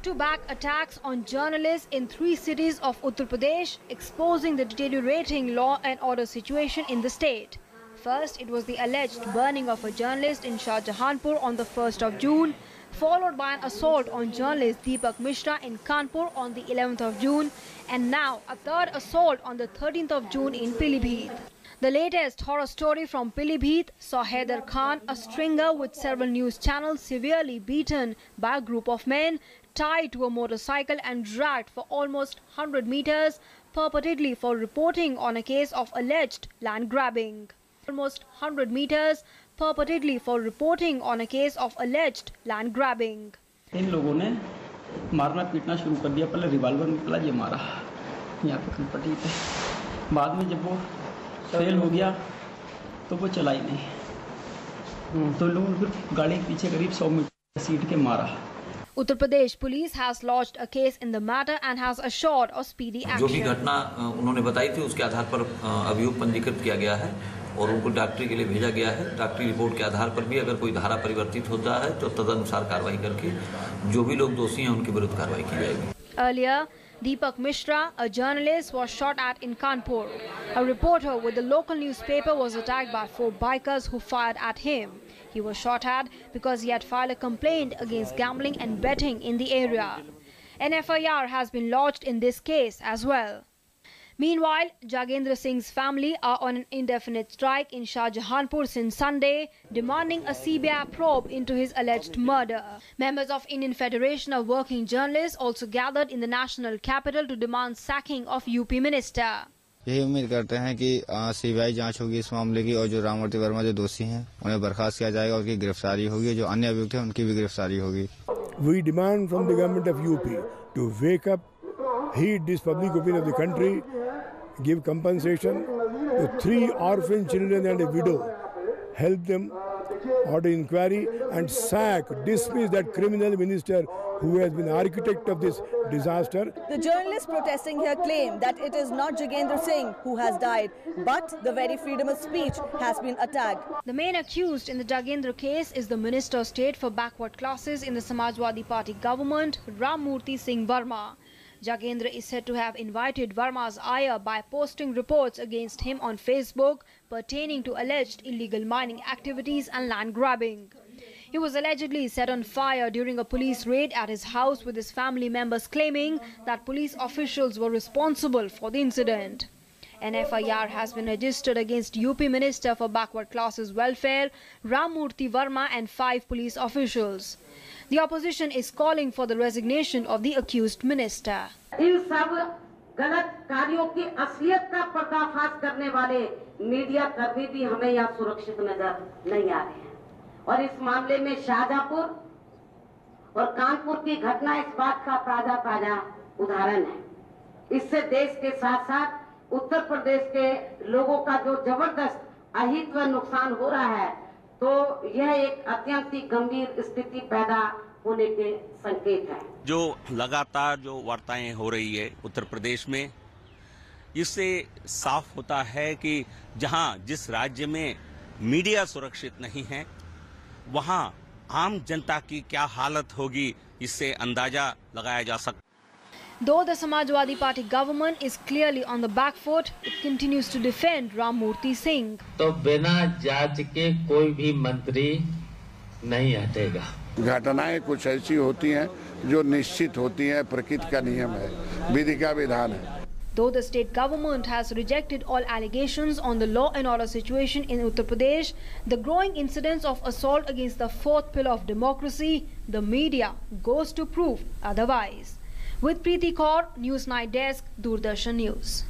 back-to-back attacks on journalists in 3 cities of Uttar Pradesh, exposing the deteriorating law and order situation in the state. First, it was the alleged burning of a journalist in Shahjahanpur on the 1st of June, followed by an assault on journalist Deepak Mishra in Kanpur on the 11th of June, and now a third assault on the 13th of June in Pilibhit. The latest horror story from Pilibhit saw Haider Khan, a stringer with several news channels, severely beaten by a group of men, tied to a motorcycle and dragged for almost 100 meters, purportedly for reporting on a case of alleged land grabbing. Almost 100 meters, purportedly for reporting on a case of alleged land grabbing. इन लोगों ने मारना पीटना शुरू कर दिया। पहले revolver निकला, ये मारा यहाँ पे कनपट्टी पे। बाद में जब वो फेल हो गया तो वो चला ही नहीं, तो लोगों ने फिर गाड़ी के पीछे करीब 100 मीटर सीट के मारा। Uttar Pradesh police has lodged a case in the matter and has assured a speedy action. जो भी घटना उन्होंने बताई थी उसके आधार पर अभियोग पंजीकृत किया गया है और उनको डॉक्टरी के लिए भेजा गया है। डॉक्टरी रिपोर्ट के आधार पर भी अगर कोई धारा परिवर्तित होता है तो तदनुसार कार्रवाई करके जो भी लोग दोषी हैं उनके विरुद्ध कार्रवाई की जाएगी। Earlier, Deepak Mishra, a journalist, was shot at in Kanpur. A reporter with the local newspaper was attacked by 4 bikers who fired at him. He was shot at because he had filed a complaint against gambling and betting in the area. An FIR has been lodged in this case as well. Meanwhile, Jagendra Singh's family are on an indefinite strike in Shahjahanpur since Sunday, demanding a CBI probe into his alleged murder. Members of Indian Federation of Working Journalists also gathered in the national capital to demand sacking of UP minister. यही उम्मीद करते हैं कि CBI जांच होगी इस मामले की और जो राममूर्ति वर्मा जो दोषी हैं उन्हें बर्खास्त किया जाएगा, उनकी गिरफ्तारी होगी, जो अन्य अभियुक्त हैं उनकी भी गिरफ्तारी होगी। We demand from the government of UP to wake up, heed this public opinion of the country, give compensation to 3 orphan children and a widow, help them, order inquiry and sack, dismiss that criminal minister who has been architect of this disaster. The journalists protesting here claim that it is not Jagendra Singh who has died, but the very freedom of speech has been attacked. The main accused in the Jagendra case is the Minister of State for Backward Classes in the Samajwadi Party government, Rammurthy Singh Varma. Jagendra is said to have invited Varma's ire by posting reports against him on Facebook pertaining to alleged illegal mining activities and land grabbing. He was allegedly set on fire during a police raid at his house, with his family members claiming that police officials were responsible for the incident. An FIR has been registered against UP Minister for Backward Classes Welfare, Rammurthy Varma, and 5 police officials. The opposition is calling for the resignation of the accused minister. इन सब गलत कार्यों की असलियत का पर्दाफाश करने वाले media कर्मी भी हमें यहाँ सुरक्षित नजर नहीं आ रहे हैं, और इस मामले में शाहजहांपुर और कानपुर की घटना इस बात का ताजा उदाहरण है। इससे देश के साथ साथ उत्तर प्रदेश के लोगों का जो जबरदस्त अहित व नुकसान हो रहा है, तो यह एक अत्यंत ही गंभीर स्थिति पैदा होने के संकेत है। जो लगातार जो वार्ताएं हो रही है उत्तर प्रदेश में, इससे साफ होता है कि जहां जिस राज्य में मीडिया सुरक्षित नहीं है, वहां आम जनता की क्या हालत होगी, इससे अंदाजा लगाया जा सकता है। Though the Samajwadi Party government is clearly on the back foot, it continues to defend Rammurthy Singh. तो बिना जांच के कोई भी मंत्री नहीं हटेगा। घटनाएं कुछ ऐसी होती हैं जो निश्चित होती हैं, प्रकृति का नियम है, विधि का विधान है। Though the state government has rejected all allegations on the law and order situation in Uttar Pradesh, the growing incidents of assault against the 4th pillar of democracy, the media, goes to prove otherwise. With Preeti Kaur, News Night Desk, Doordarshan News.